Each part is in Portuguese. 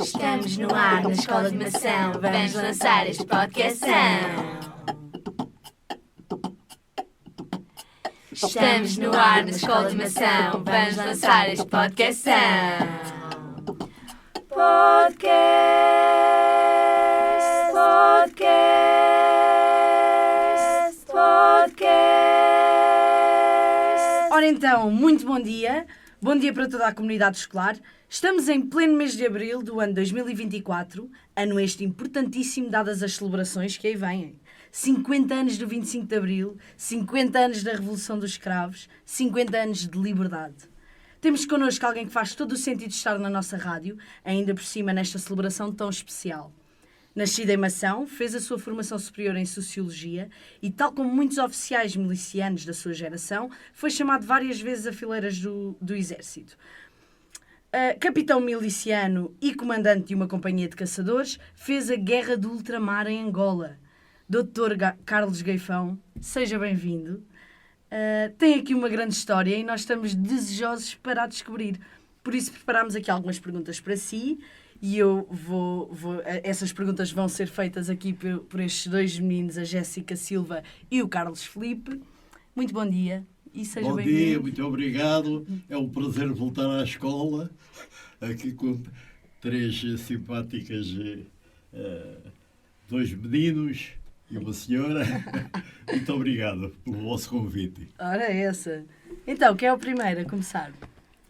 Estamos no ar na Escola de Animação. Vamos lançar este podcast. Estamos no ar na Escola de Animação. Vamos lançar este podcast. Ora então, muito bom dia. Bom dia para toda a comunidade escolar. Estamos em pleno mês de abril do ano 2024, ano este importantíssimo dadas as celebrações que aí vêm. 50 anos do 25 de Abril, 50 anos da Revolução dos Escravos, 50 anos de liberdade. Temos connosco alguém que faz todo o sentido de estar na nossa rádio, ainda por cima nesta celebração tão especial. Nascido em Mação, fez a sua formação superior em Sociologia e, tal como muitos oficiais milicianos da sua geração, foi chamado várias vezes a fileiras do Exército. Capitão miliciano e comandante de uma companhia de caçadores, fez a Guerra do Ultramar em Angola. Dr. Carlos Gaifão, seja bem-vindo. Tem aqui uma grande história e nós estamos desejosos para a descobrir. Por isso preparámos aqui algumas perguntas para si e essas perguntas vão ser feitas aqui por estes dois meninos, a Jéssica Silva e o Carlos Filipe. Muito bom dia. E seja bom bem-vindo. dia, muito obrigado. É um prazer voltar à escola, aqui com três simpáticas, dois meninos e uma senhora. Muito obrigado pelo vosso convite. Ora, essa. Então, quem é o primeiro a começar?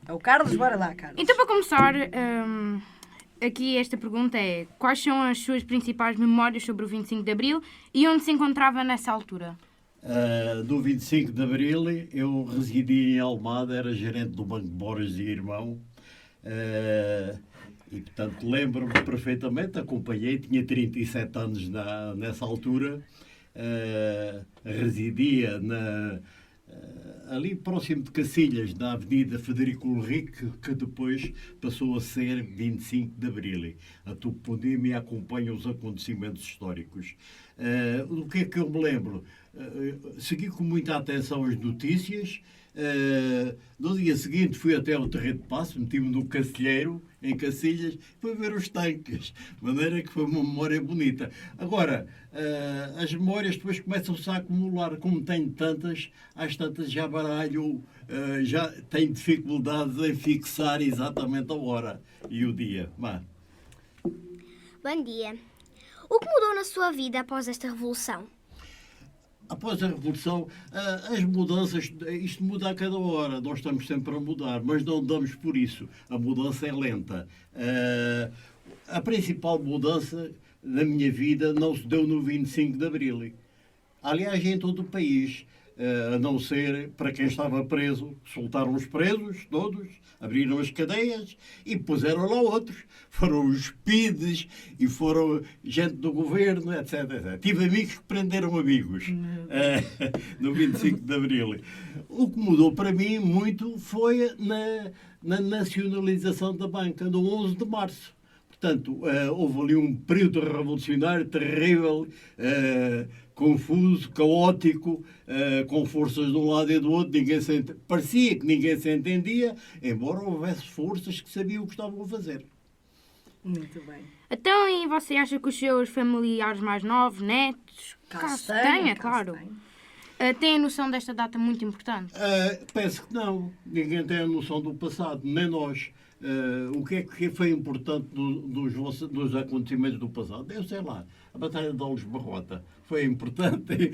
É o Carlos? Bora lá, Carlos. Então, para começar, aqui esta pergunta é: quais são as suas principais memórias sobre o 25 de Abril e onde se encontrava nessa altura? No 25 de Abril, eu residia em Almada, era gerente do Banco Borges e Irmão. E, portanto, lembro-me perfeitamente, acompanhei, tinha 37 anos nessa altura, residia ali próximo de Cacilhas, na Avenida Federico Henrique, que depois passou a ser 25 de Abril. A toponímia acompanha os acontecimentos históricos. Do que é que eu me lembro? Segui com muita atenção as notícias. No dia seguinte fui até ao Terreiro de Paço, meti-me no Cacilheiro, em Cacilhas, fui ver os tanques, de maneira que foi uma memória bonita. Agora, as memórias depois começam-se a acumular, como tenho tantas, às tantas já baralho, já tenho dificuldades em fixar exatamente a hora e o dia. Bom dia. O que mudou na sua vida após esta revolução? Após a Revolução, as mudanças, isto muda a cada hora, nós estamos sempre a mudar, mas não damos por isso. A mudança é lenta. A principal mudança na minha vida não se deu no 25 de Abril. Aliás, em todo o país, a não ser para quem estava preso, soltaram os presos todos, abriram as cadeias e puseram lá outros. Foram os PIDs e foram gente do governo, etc. Tive amigos que prenderam amigos no 25 de Abril. O que mudou para mim muito foi na nacionalização da banca, no 11 de março. Portanto, houve ali um período revolucionário terrível, confuso, caótico, com forças de um lado e do outro. Parecia que ninguém se entendia, embora houvesse forças que sabiam o que estavam a fazer. Muito bem. Então, e você acha que os seus familiares mais novos, netos, caso tenha, claro, têm a noção desta data muito importante? Penso que não. Ninguém tem a noção do passado, nem nós. O que é que foi importante dos acontecimentos do passado? Eu sei lá, a Batalha de Alves Barrota foi importante,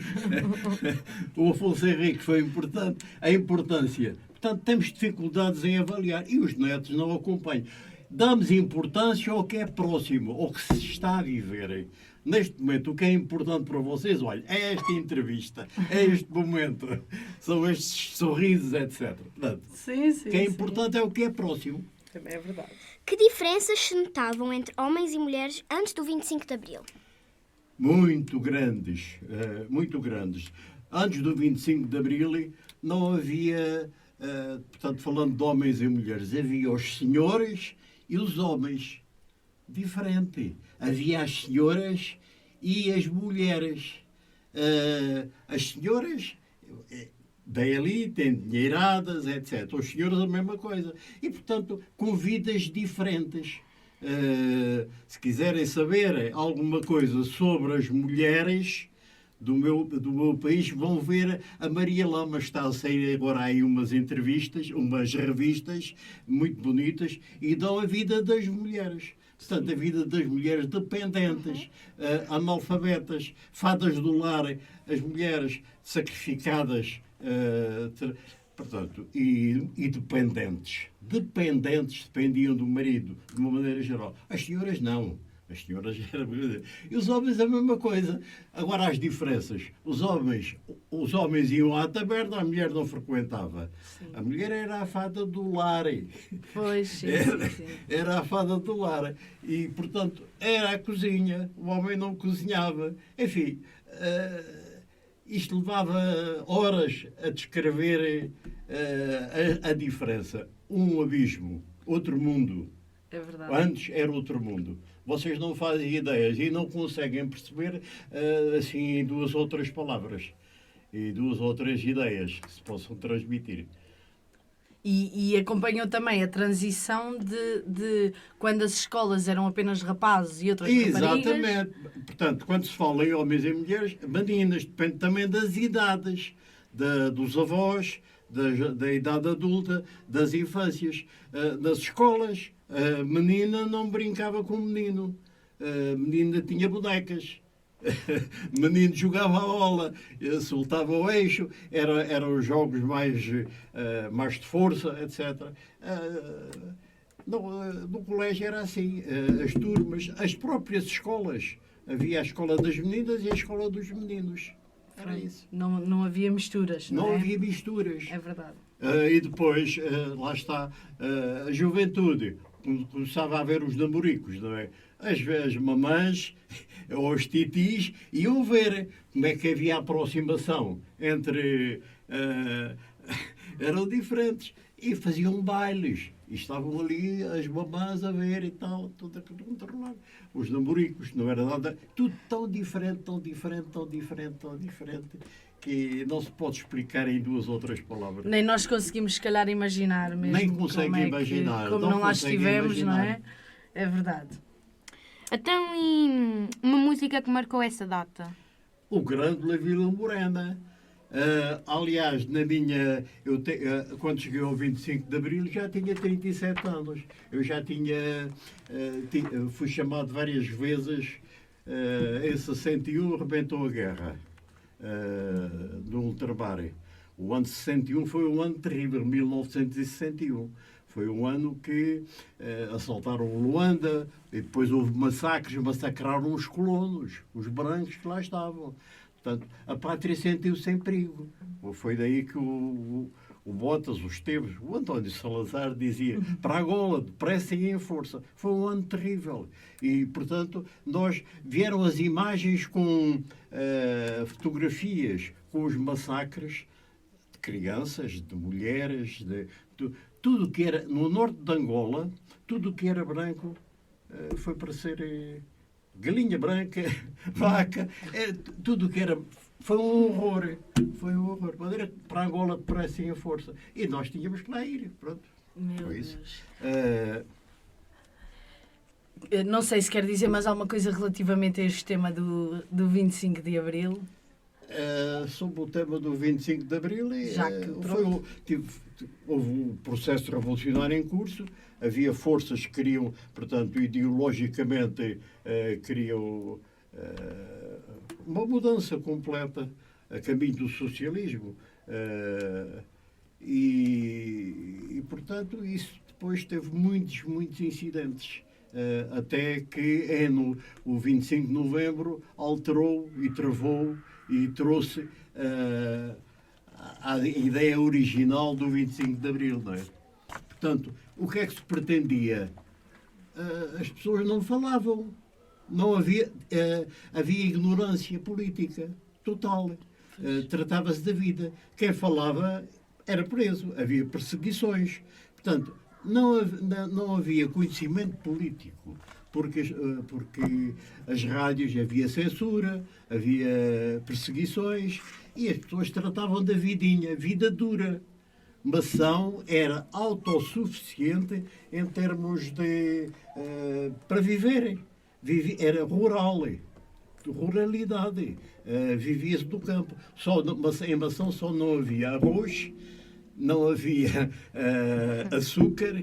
o Afonso Henriques foi importante, a importância. Portanto, temos dificuldades em avaliar e os netos não acompanham. Damos importância ao que é próximo, ao que se está a viver. Neste momento, o que é importante para vocês, olha, é esta entrevista, é este momento, são estes sorrisos, etc. Portanto, Sim, o que é importante é o que é próximo. Também é verdade. Que diferenças se notavam entre homens e mulheres antes do 25 de Abril? Muito grandes, muito grandes. Antes do 25 de Abril não havia, portanto, falando de homens e mulheres, havia os senhores e os homens. Diferente. Havia as senhoras e as mulheres. As senhoras da elite, endinheiradas, etc. Os senhores a mesma coisa. E, portanto, com vidas diferentes. Se quiserem saber alguma coisa sobre as mulheres do meu país, vão ver a Maria Lama. Está a sair agora aí umas entrevistas, umas revistas muito bonitas, e dão a vida das mulheres. Portanto, a vida das mulheres dependentes, analfabetas, fadas do lar, as mulheres sacrificadas, portanto, e dependentes. Dependiam do marido, de uma maneira geral. As senhoras não. As senhoras eram... E os homens a mesma coisa. Agora, as diferenças. Os homens iam à taberna, a mulher não frequentava. Sim. A mulher era a fada do lar. Pois, sim, era a fada do lar. E, portanto, era a cozinha. O homem não cozinhava. Enfim, isto levava horas a descrever a diferença. Um abismo, outro mundo. É verdade. Antes era outro mundo. Vocês não fazem ideias e não conseguem perceber assim duas ou três palavras e duas ou três ideias que se possam transmitir. E acompanhou também a transição de quando as escolas eram apenas rapazes e outras raparigas. Exatamente. Portanto, quando se fala em homens e mulheres, meninas, depende também das idades, dos avós, da idade adulta, das infâncias. Nas escolas, a menina não brincava com o menino. A menina tinha bonecas. O menino jogava a bola, soltava o eixo, eram os jogos mais de força, etc. No colégio era assim, as turmas, as próprias escolas. Havia a escola das meninas e a escola dos meninos. Era isso. Não havia misturas, não é? Não havia misturas. É verdade. E depois, lá está, a juventude. Começava a haver os namoricos, não é? As mamães ou os titis iam ver como é que havia aproximação entre... eram diferentes. E faziam bailes. E estavam ali as mamãs a ver e tal, tudo controlado. Os namoricos, não era nada... Tudo tão diferente, que não se pode explicar em duas ou três palavras. Nem nós conseguimos, se calhar, imaginar mesmo. Nem conseguem imaginar. Como não lá estivemos, não é? É verdade. Então, e uma música que marcou essa data? O grande La Vila Morena. Aliás, quando cheguei ao 25 de Abril já tinha 37 anos. Eu já fui chamado várias vezes. Em 61 rebentou a guerra do ultramar. O ano 61 foi um ano terrível, 1961. Foi um ano que assaltaram Luanda e depois houve massacres, massacraram os colonos, os brancos que lá estavam. Portanto, a pátria sentiu-se em perigo. Foi daí que o Botas, o Esteves, o António Salazar dizia para Angola, depressa e em força. Foi um ano terrível. E, portanto, vieram as imagens com fotografias com os massacres de crianças, de mulheres, tudo que era, no norte de Angola, tudo que era branco foi para ser... galinha branca, vaca, tudo que era... Foi um horror. Foi um horror. Mas era para Angola depressa e em força. E nós tínhamos que lá ir. Pronto. Meu foi isso. Não sei se quer dizer mais alguma coisa relativamente a este tema do 25 de Abril. Sobre o tema do 25 de Abril, houve um processo revolucionário em curso. Havia forças que queriam, portanto, ideologicamente, queriam uma mudança completa a caminho do socialismo. E, portanto, isso depois teve muitos incidentes. Até que o 25 de novembro alterou e travou e trouxe a ideia original do 25 de Abril, não é? Portanto, o que é que se pretendia? As pessoas não falavam. Não havia ignorância política total. Tratava-se da vida. Quem falava era preso. Havia perseguições. Portanto, não havia conhecimento político. Porque as rádios havia censura, havia perseguições e as pessoas tratavam da vidinha, vida dura. formação era autossuficiente em termos de para viverem. Era rural, ruralidade. Vivia-se do campo. Em Mação só não havia arroz, não havia açúcar,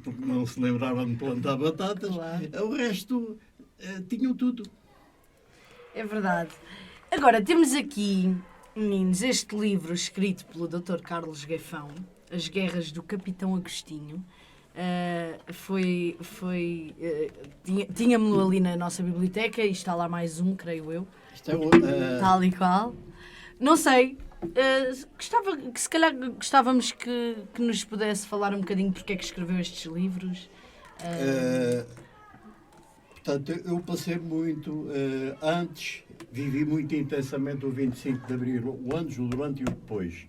porque não se lembravam de plantar batatas. Claro. O resto tinham tudo. É verdade. Agora, temos aqui, meninos, este livro escrito pelo Dr. Carlos Gaifão, As Guerras do Capitão Agostinho. Tínhamos-lo ali na nossa biblioteca e está lá mais um, creio eu. Tal e qual. Não sei. Se calhar gostávamos que nos pudesse falar um bocadinho porque é que escreveu estes livros. Portanto, eu passei muito, antes, vivi muito intensamente o 25 de Abril, o antes, o durante e o depois,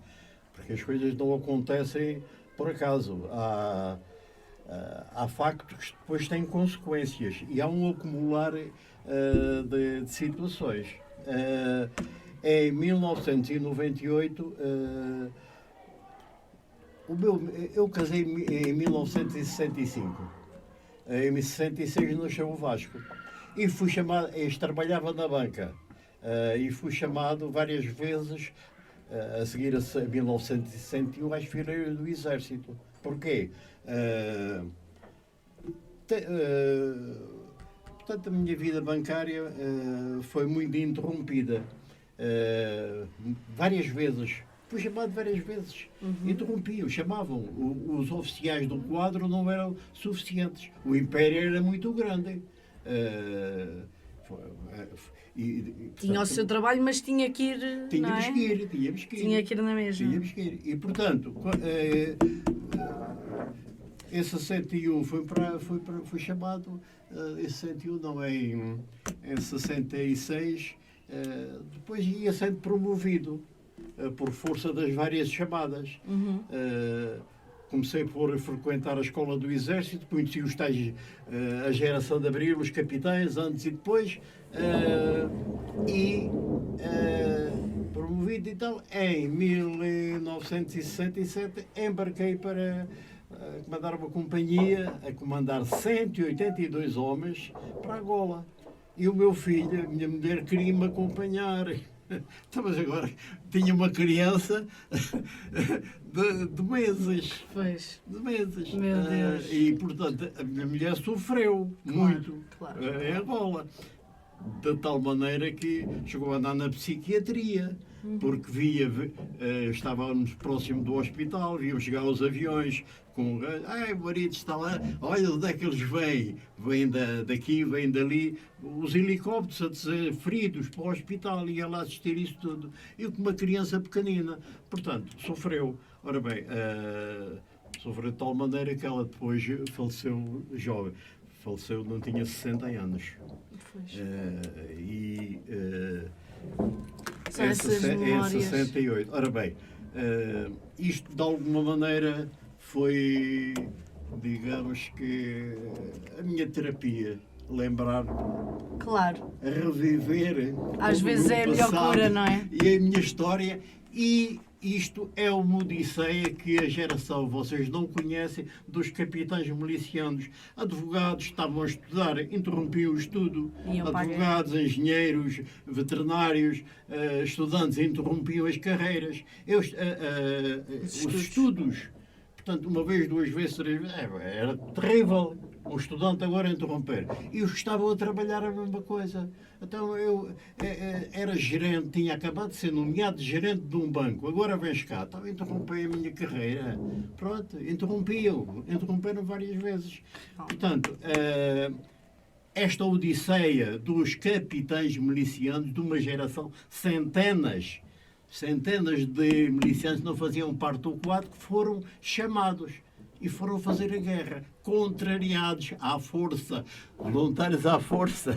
porque as coisas não acontecem por acaso. Há factos que depois têm consequências e há um acumular de situações. Em 1998, eu casei em 1965. Em 66 nasceu o Vasco. E fui chamado, trabalhava na banca, e fui chamado várias vezes, a seguir a 1961, às fileiras do Exército. Porquê? Portanto, a minha vida bancária foi muito interrompida. Várias vezes. Fui chamado várias vezes. Interrompiam, chamavam. Os oficiais do quadro não eram suficientes. O império era muito grande. Tinha o seu trabalho, mas tinha que ir. Tínhamos que ir. Tinha que ir na mesma. Tínhamos que ir. E, portanto, em 61 fui chamado, em 61 não, em 66, depois ia sendo promovido por força das várias chamadas. Comecei por frequentar a escola do Exército, conheci os tais, a geração de Abril, os capitães, antes e depois, promovido e tal. Em 1967 embarquei para comandar uma companhia, a comandar 182 homens para Angola. E o meu filho, a minha mulher, queria me acompanhar. Então, mas agora tinha uma criança de meses. Pois. De meses. Meu Deus. E, portanto, a minha mulher sofreu muito em Angola. De tal maneira que chegou a andar na psiquiatria, porque estávamos próximo do hospital, viam chegar os aviões com o marido está lá, olha onde é que eles vêm, vêm daqui, vêm dali, os helicópteros a dizer feridos para o hospital, ia lá assistir isso tudo. Eu com uma criança pequenina, portanto, sofreu. Ora bem, sofreu de tal maneira que ela depois faleceu jovem. Faleceu, não tinha 60 anos. São Em essas memórias. 68. Ora bem, isto de alguma maneira foi, digamos que, a minha terapia. Lembrar, Claro. a reviver Às o vezes meu é a melhor passado cura, não é? E a minha história. E isto é uma odisseia que a geração, vocês não conhecem, dos capitães milicianos. Advogados estavam a estudar, interrompiam o estudo. Iam para a Advogados, engenheiros, veterinários, estudantes interrompiam as carreiras. Os estudos. Portanto, uma vez, duas vezes, três vezes, era terrível o estudante agora interromper. E os que estavam a trabalhar a mesma coisa. Então, eu era gerente, tinha acabado de ser nomeado gerente de um banco. Agora vens cá, então interrompei a minha carreira. Pronto, interromperam várias vezes. Portanto, esta odisseia dos capitães milicianos, de uma geração, centenas de milicianos que não faziam parte do quadro, que foram chamados e foram fazer a guerra, contrariados à força, voluntários à força,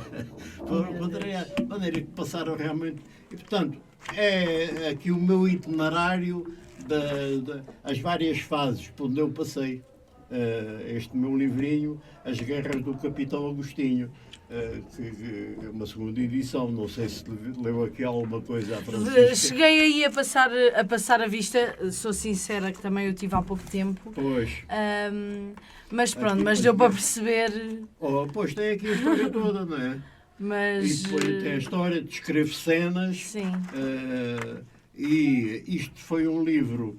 foram contrariados, de maneira que passaram realmente. E, portanto, é aqui o meu itinerário das várias fases por onde eu passei. este meu livrinho, As Guerras do Capitão Agostinho, que é uma segunda edição. Não sei se leu aqui alguma coisa à Francisca. Cheguei aí a passar a vista, sou sincera que também eu tive há pouco tempo. Pois. Mas pronto, mas deu para perceber. Pois tem aqui a história toda, não é? Mas. E depois tem a história, descreve cenas. Sim. E isto foi um livro,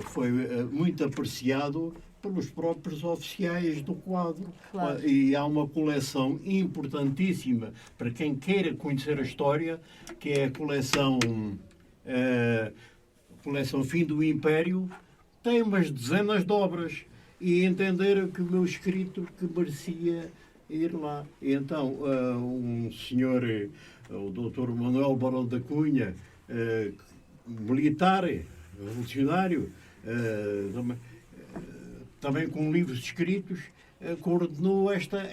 foi muito apreciado pelos próprios oficiais do quadro. Claro. E há uma coleção importantíssima para quem queira conhecer a história, que é a coleção Fim do Império. Tem umas dezenas de obras e entenderam que o meu escrito que merecia ir lá. E então, um senhor, o Dr. Manuel Barão da Cunha, militar, revolucionário, também com livros escritos, coordenou esta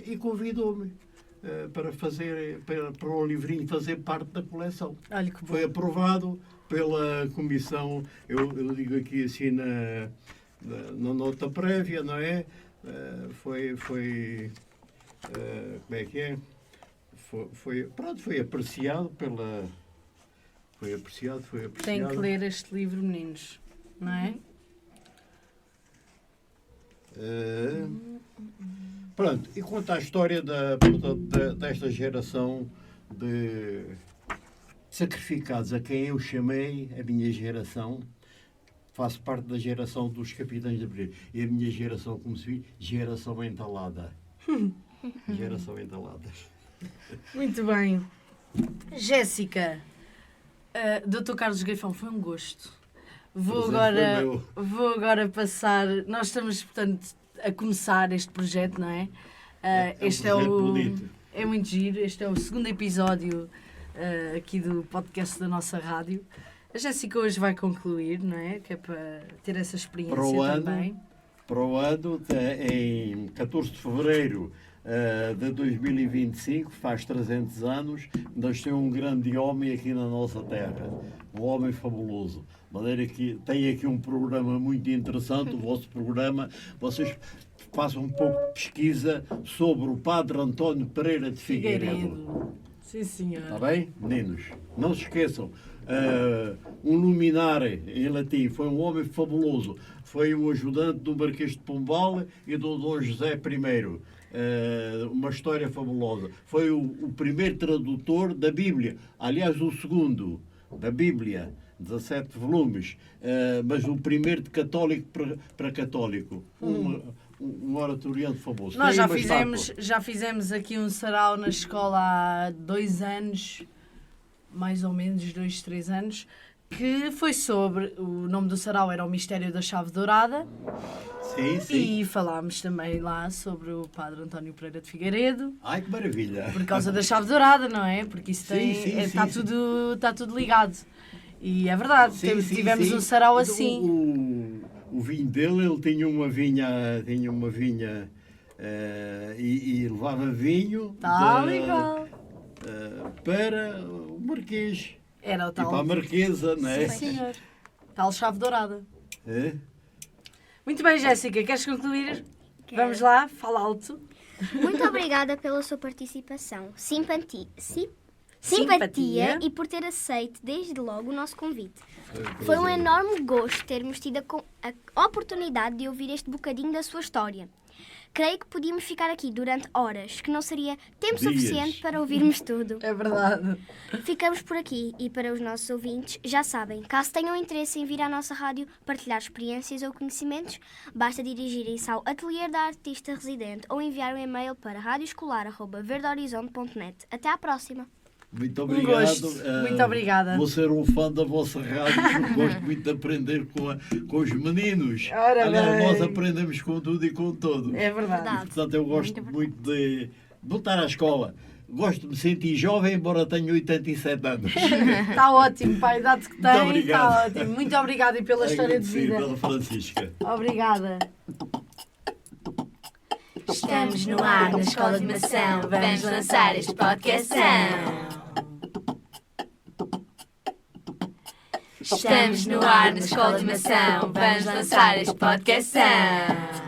e convidou-me para o livrinho fazer parte da coleção. Olha que bom. Foi aprovado pela comissão, eu digo aqui assim na nota prévia, não é? Foi como é que é? Foi apreciado pela... Foi apreciado. Tem que ler este livro, meninos, não é? Pronto, e quanto à história desta geração de sacrificados, a quem eu chamei a minha geração, faço parte da geração dos capitães de abril. E a minha geração, como se diz, geração entalada. Geração entalada. Muito bem. Jéssica, Dr. Carlos Gaifão, foi um gosto. Vou agora passar. Nós estamos, portanto, a começar este projeto, não é? Este é bonito. É muito giro. Este é o segundo episódio aqui do podcast da nossa rádio. A Jéssica hoje vai concluir, não é? Que é para ter essa experiência também. Para o ano, em 14 de fevereiro de 2025, faz 300 anos, nasceu um grande homem aqui na nossa terra. Um homem fabuloso. De maneira que tem aqui um programa muito interessante, o vosso programa. Vocês façam um pouco de pesquisa sobre o Padre António Pereira de Figueiredo. Sim, senhor. Está bem, meninos? Não se esqueçam. Um luminare em latim, foi um homem fabuloso. Foi um ajudante do Marquês de Pombal e do Dom José I. Uma história fabulosa. Foi o primeiro tradutor da Bíblia. Aliás, o segundo da Bíblia. 17 volumes. Mas o primeiro de católico para católico. Um oratoriano famoso. Nós já fizemos aqui um sarau na escola há 2 anos, mais ou menos 2, 3 anos, que foi sobre, o nome do sarau era o Mistério da Chave Dourada. Sim, sim. E falámos também lá sobre o Padre António Pereira de Figueiredo. Ai, que maravilha! Por causa da Chave Dourada, não é? Porque isso está sim. tudo ligado. E é verdade, tivemos um sarau assim. O vinho dele, ele tinha uma vinha e levava vinho para o Marquês. Era o tal. E para a Marquesa, não é? Sim, senhor. Tal Chave Dourada. É? Muito bem, Jéssica, queres concluir? Vamos lá, fala alto. Muito obrigada pela sua participação, simpatia e por ter aceito desde logo o nosso convite. Foi um enorme gosto termos tido a oportunidade de ouvir este bocadinho da sua história. Creio que podíamos ficar aqui durante horas, que não seria tempo suficiente para ouvirmos tudo. É verdade. Ficamos por aqui e para os nossos ouvintes, já sabem, caso tenham interesse em vir à nossa rádio partilhar experiências ou conhecimentos, basta dirigirem-se ao Ateliê da Artista Residente ou enviar um e-mail para radioescolar@verdehorizonte.net. Até à próxima! Muito obrigado. Muito obrigada. Vou ser um fã da vossa rádio, porque gosto muito de aprender com os meninos. Aliás, nós aprendemos com tudo e com todos. É verdade. E, portanto, eu gosto muito de voltar à escola. Gosto de me sentir jovem, embora tenha 87 anos. Está ótimo, para a idade que tem, Muito obrigado. está ótimo. Muito obrigada e pela história de vida. Pela Francisca. Obrigada. Estamos no ar na Escola de Animação. Vamos lançar este podcast. Estamos no ar na Escola de Mação. Vamos lançar este podcast.